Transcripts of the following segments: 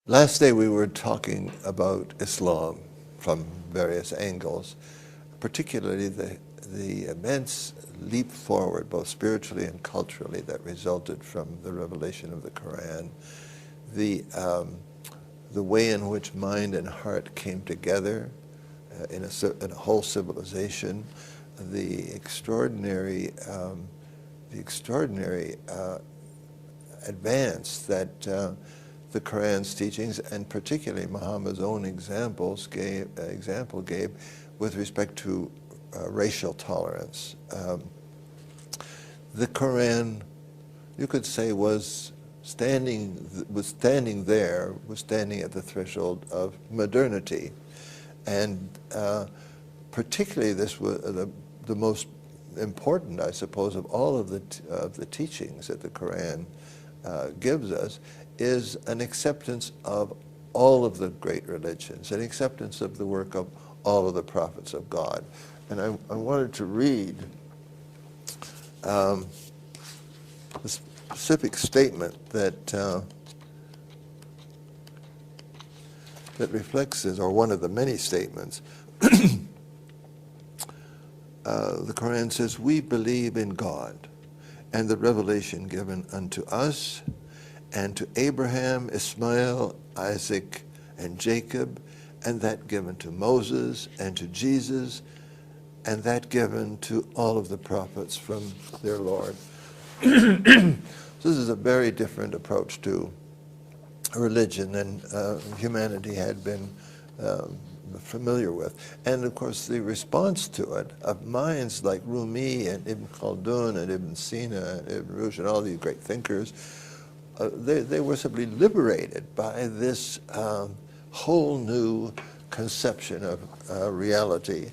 Last day we were talking about Islam from various angles, particularly the immense leap forward, both spiritually and culturally, that resulted from the revelation of the Quran, the way in which mind and heart came together in a whole civilization, the extraordinary advance that the Quran's teachings, and particularly Muhammad's own example gave with respect to racial tolerance. The Quran, you could say, was standing at the threshold of modernity, and particularly this was the most important, I suppose, of all of the teachings that the Quran gives us, is an acceptance of all of the great religions, an acceptance of the work of all of the prophets of God. And I wanted to read a specific statement that reflects this, or one of the many statements. The Quran says, "We believe in God and the revelation given unto us, and to Abraham, Ismail, Isaac, and Jacob, and that given to Moses, and to Jesus, and that given to all of the prophets from their Lord." This is a very different approach to religion than humanity had been familiar with. And of course the response to it of minds like Rumi and Ibn Khaldun and Ibn Sina and Ibn Rushd and all these great thinkers, they were simply liberated by this whole new conception of reality,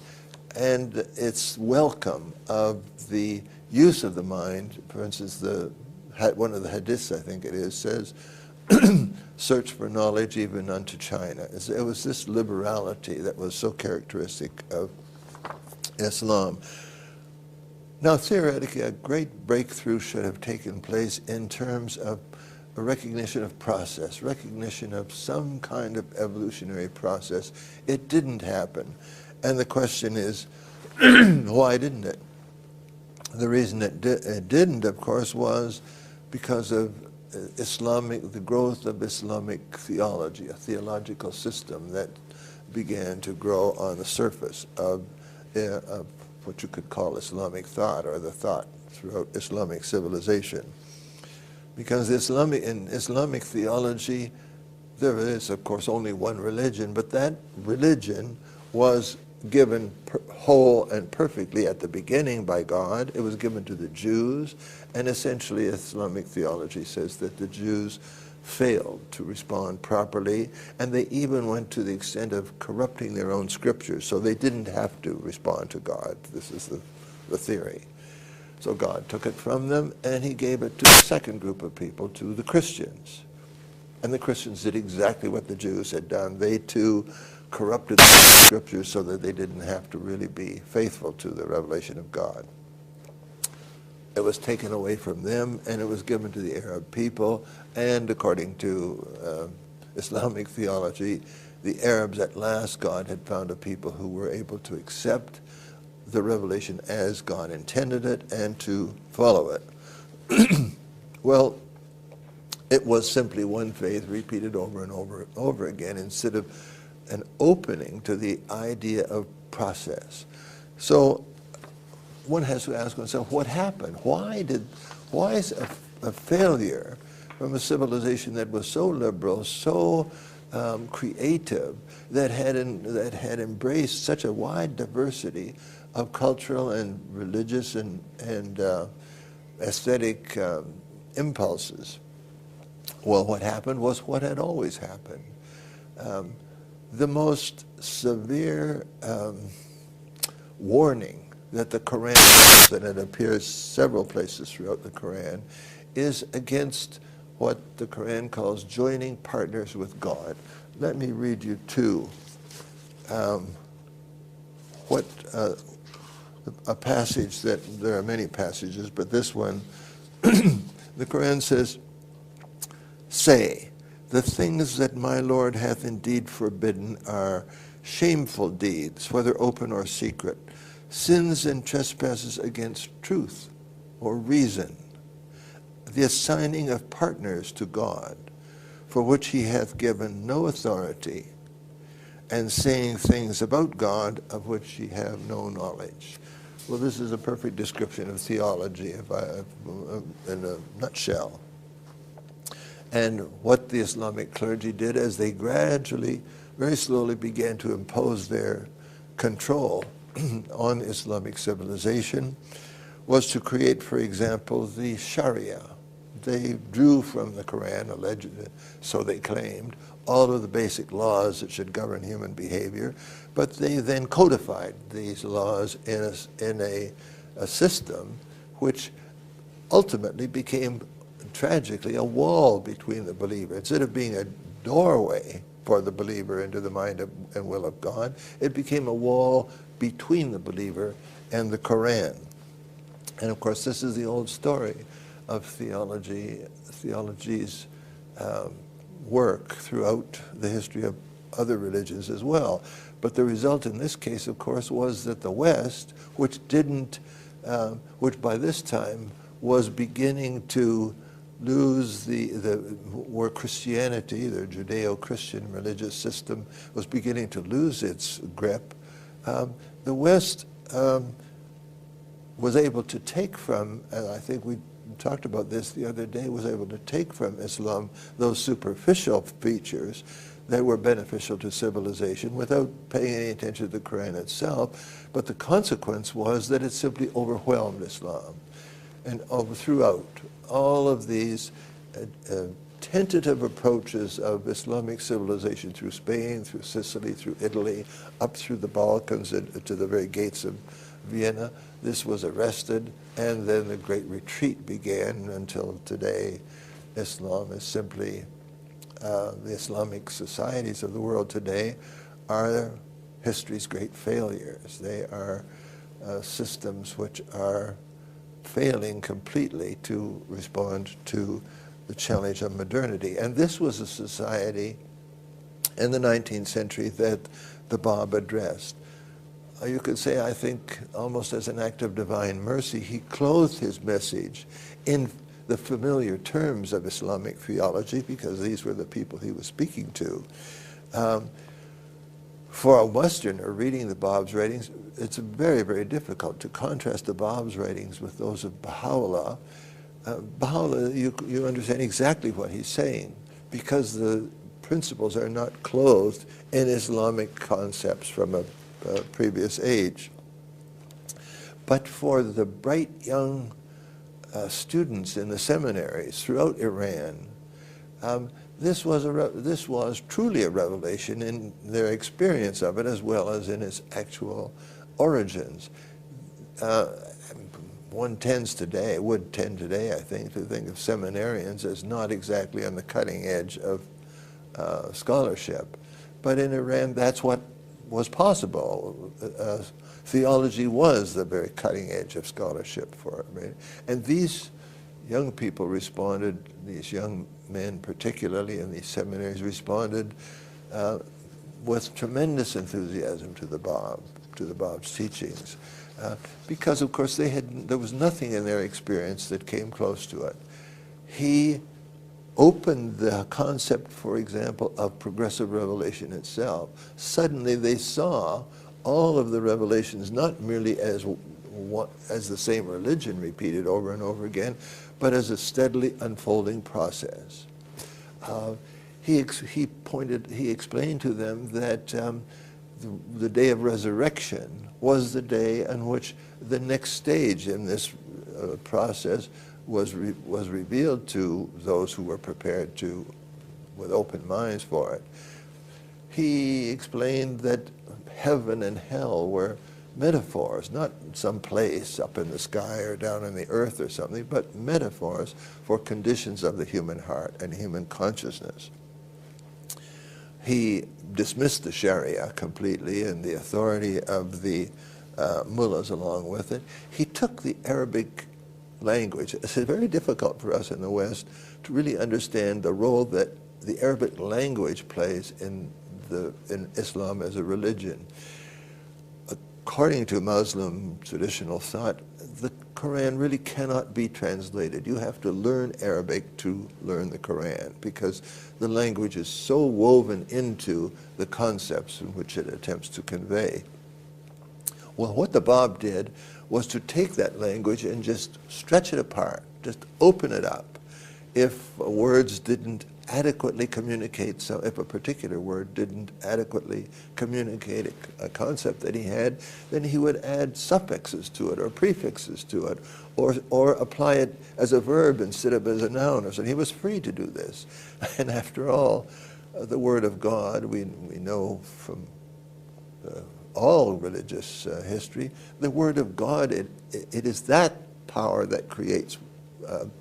and its welcome of the use of the mind. For instance, one of the hadiths, I think it is, says, "Search for knowledge even unto China." It was this liberality that was so characteristic of Islam. Now, theoretically, a great breakthrough should have taken place in terms of a recognition of process, recognition of some kind of evolutionary process. It didn't happen. And the question is, why didn't it? The reason it didn't, of course, was because of the growth of Islamic theology, a theological system that began to grow on the surface of what you could call Islamic thought, or the thought throughout Islamic civilization. Because in Islamic theology, there is, of course, only one religion, but that religion was given whole and perfectly at the beginning by God. It was given to the Jews, and essentially Islamic theology says that the Jews failed to respond properly, and they even went to the extent of corrupting their own scriptures, so they didn't have to respond to God. This is the theory. So God took it from them, and he gave it to the second group of people, to the Christians. And the Christians did exactly what the Jews had done. They too corrupted the scriptures so that they didn't have to really be faithful to the revelation of God. It was taken away from them, and it was given to the Arab people, and according to Islamic theology, the Arabs, at last, God had found a people who were able to accept the revelation as God intended it and to follow it. Well, it was simply one faith repeated over and over and over again, instead of an opening to the idea of process. So one has to ask oneself, what happened? Why is a failure from a civilization that was so liberal, so creative, that had embraced such a wide diversity of cultural and religious and aesthetic impulses? Well, what happened was what had always happened. The most severe warning that the Quran gives, and it appears several places throughout the Quran, is against what the Quran calls joining partners with God. Let me read you two. A passage that, there are many passages, but this one, the Quran says, "Say, the things that my Lord hath indeed forbidden are shameful deeds, whether open or secret, sins and trespasses against truth or reason, the assigning of partners to God, for which he hath given no authority, and saying things about God of which ye have no knowledge. Well, this is a perfect description of theology in a nutshell. And what the Islamic clergy did as they gradually, very slowly began to impose their control on Islamic civilization was to create, for example, the Sharia. They drew from the Quran, allegedly, so they claimed, all of the basic laws that should govern human behavior, but they then codified these laws in a system which ultimately became, tragically, a wall between the believer. Instead of being a doorway for the believer into the mind and will of God, it became a wall between the believer and the Quran. And of course, this is the old story of theology's work throughout the history of other religions as well. But the result in this case, of course, was that the West, which which by this time was beginning to lose where Christianity, the Judeo-Christian religious system, was beginning to lose its grip, the West was able to take from, and I think we talked about this the other day, was able to take from Islam those superficial features that were beneficial to civilization without paying any attention to the Quran itself. But the consequence was that it simply overwhelmed Islam. And throughout all of these tentative approaches of Islamic civilization through Spain, through Sicily, through Italy, up through the Balkans to the very gates of Vienna, this was arrested, and then the Great Retreat began until today. Islam is simply, the Islamic societies of the world today are history's great failures. They are systems which are failing completely to respond to the challenge of modernity. And this was a society in the 19th century that the Bab addressed. You could say, I think, almost as an act of divine mercy, he clothed his message in the familiar terms of Islamic theology, because these were the people he was speaking to. For a Westerner reading the Bab's writings, it's very, very difficult to contrast the Bab's writings with those of Baha'u'llah. Baha'u'llah, you understand exactly what he's saying, because the principles are not clothed in Islamic concepts from a previous age. But for the bright young students in the seminaries throughout Iran, this was truly a revelation in their experience of it, as well as in its actual origins. One tends today, would tend today, I think, to think of seminarians as not exactly on the cutting edge of scholarship. But in Iran, that's what was possible. Theology was the very cutting edge of scholarship for it. Right? And these young people responded, these young men particularly in these seminaries responded with tremendous enthusiasm to the Bab's teachings. Because of course there was nothing in their experience that came close to it. He opened the concept, for example, of progressive revelation itself. Suddenly they saw all of the revelations not merely as the same religion repeated over and over again, but as a steadily unfolding process. He explained to them that the day of resurrection was the day on which the next stage in this process was revealed to those who were prepared with open minds for it. He explained that heaven and hell were metaphors, not some place up in the sky or down on the earth or something, but metaphors for conditions of the human heart and human consciousness. He dismissed the Sharia completely and the authority of the mullahs along with it. He took the Arabic language. It's very difficult for us in the West to really understand the role that the Arabic language plays in Islam as a religion. According to Muslim traditional thought, the Quran really cannot be translated. You have to learn Arabic to learn the Quran, because the language is so woven into the concepts in which it attempts to convey. Well, what the Bab did was to take that language and just stretch it apart, just open it up. If words didn't adequately communicate, so if a particular word didn't adequately communicate a concept that he had, then he would add suffixes to it or prefixes to it, or apply it as a verb instead of as a noun or something. He was free to do this. And after all, the Word of God, we know from all religious history, the Word of God, it is that power that creates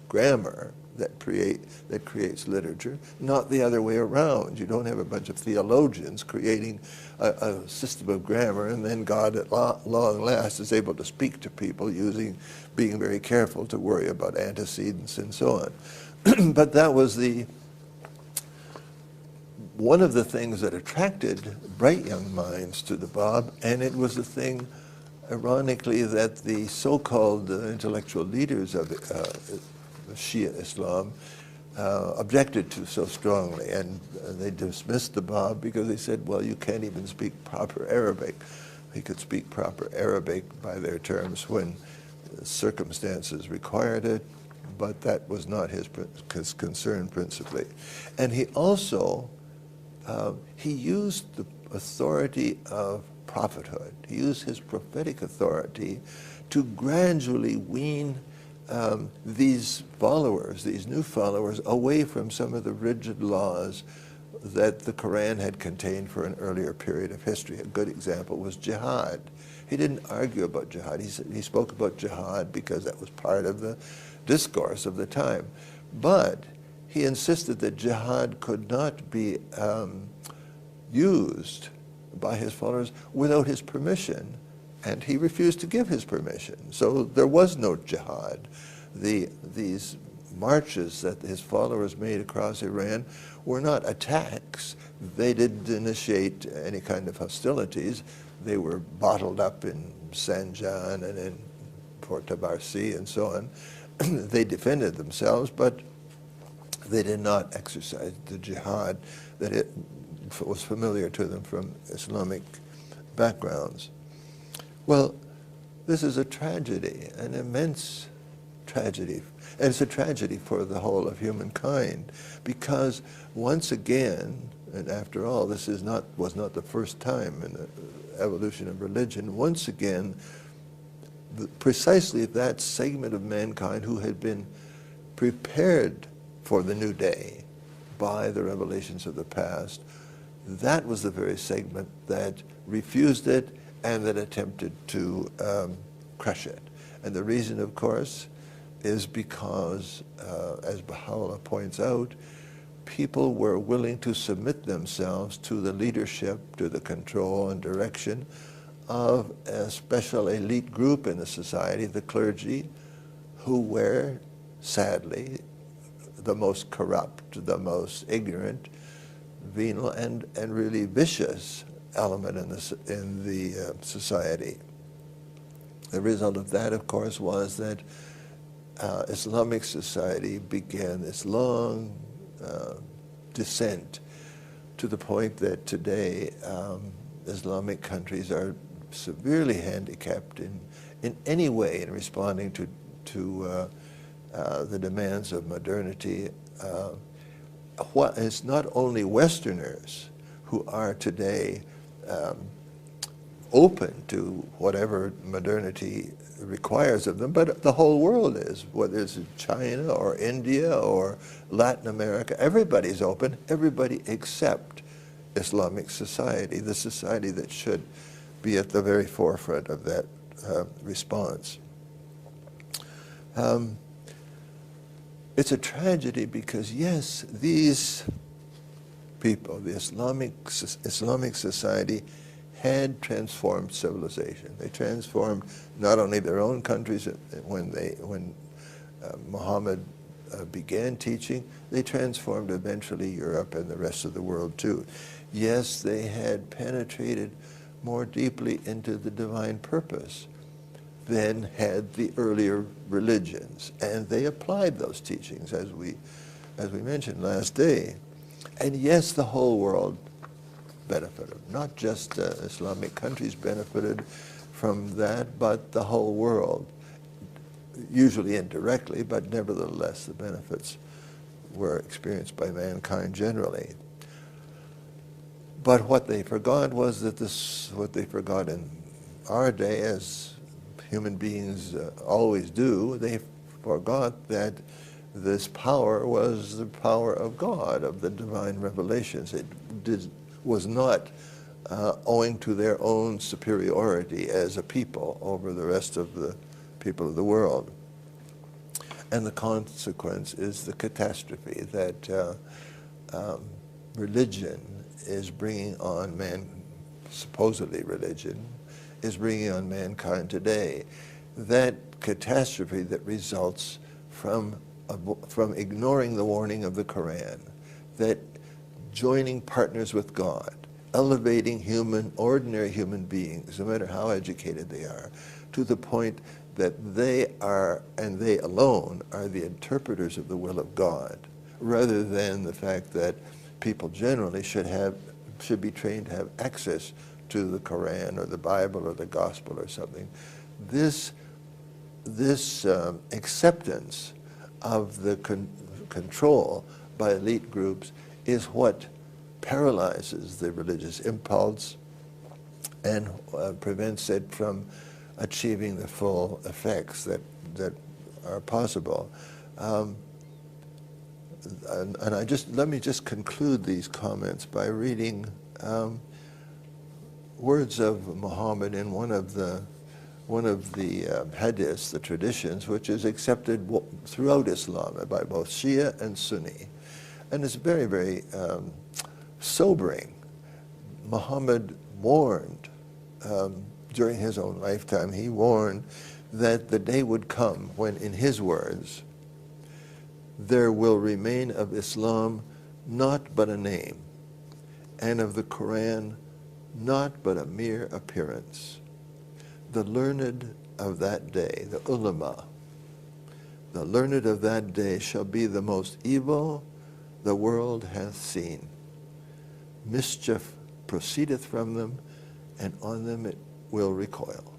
grammar, that creates literature, not the other way around. You don't have a bunch of theologians creating a system of grammar, and then God at long last is able to speak to people being very careful to worry about antecedents and so on. But that was one of the things that attracted bright young minds to the Bab, and it was the thing, ironically, that the so-called intellectual leaders of Shia Islam objected to so strongly, and they dismissed the Bab because they said, well, you can't even speak proper Arabic. He could speak proper Arabic by their terms when circumstances required it, but that was not his concern principally. And he also, he used the authority of prophethood. He used his prophetic authority to gradually wean these followers, these new followers, away from some of the rigid laws that the Quran had contained for an earlier period of history. A good example was jihad. He didn't argue about jihad. He spoke about jihad because that was part of the discourse of the time. But he insisted that jihad could not be used by his followers without his permission, and he refused to give his permission. So there was no jihad. These marches that his followers made across Iran were not attacks. They didn't initiate any kind of hostilities. They were bottled up in Sanjan and in Port Tabarsi and so on. They defended themselves, but they did not exercise the jihad that it was familiar to them from Islamic backgrounds. Well, this is a tragedy, an immense tragedy. And it's a tragedy for the whole of humankind, because once again, and after all, this was not the first time in the evolution of religion, once again, precisely that segment of mankind who had been prepared for the new day by the revelations of the past, that was the very segment that refused it and that attempted to crush it. And the reason, of course, is because, as Baha'u'llah points out, people were willing to submit themselves to the leadership, to the control and direction of a special elite group in the society, the clergy, who were, sadly, the most corrupt, the most ignorant, venal, and really vicious element in the society. The result of that, of course, was that Islamic society began this long descent to the point that today Islamic countries are severely handicapped in any way in responding to the demands of modernity. It's not only Westerners who are today open to whatever modernity requires of them, but the whole world is, whether it's China or India or Latin America, everybody's open, everybody except Islamic society, the society that should be at the very forefront of that response. It's a tragedy because, yes, these people, the Islamic society, had transformed civilization. They transformed not only their own countries when Muhammad began teaching, they transformed eventually Europe and the rest of the world too. Yes, they had penetrated more deeply into the divine purpose than had the earlier religions, and they applied those teachings as we mentioned last day. And yes, the whole world benefited. Not just Islamic countries benefited from that, but the whole world, usually indirectly, but nevertheless the benefits were experienced by mankind generally. But what they forgot was that what they forgot in our day, as human beings always do, they forgot that this power was the power of God, of the divine revelations. It was not owing to their own superiority as a people over the rest of the people of the world. And the consequence is the catastrophe that religion is bringing on supposedly religion, is bringing on mankind today. That catastrophe that results from ignoring the warning of the Quran, that joining partners with God, elevating ordinary human beings, no matter how educated they are, to the point that they are, and they alone, are the interpreters of the will of God, rather than the fact that people generally should be trained to have access to the Quran or the Bible or the Gospel or something. This acceptance of the control by elite groups is what paralyzes the religious impulse and prevents it from achieving the full effects that are possible. And let me just conclude these comments by reading words of Muhammad in one of the hadiths, the traditions, which is accepted throughout Islam by both Shia and Sunni. And it's very, very sobering. Muhammad warned, during his own lifetime, he warned that the day would come when, in his words, there will remain of Islam not but a name, and of the Quran not but a mere appearance. The learned of that day, the ulama, the learned of that day shall be the most evil the world hath seen. Mischief proceedeth from them, and on them it will recoil.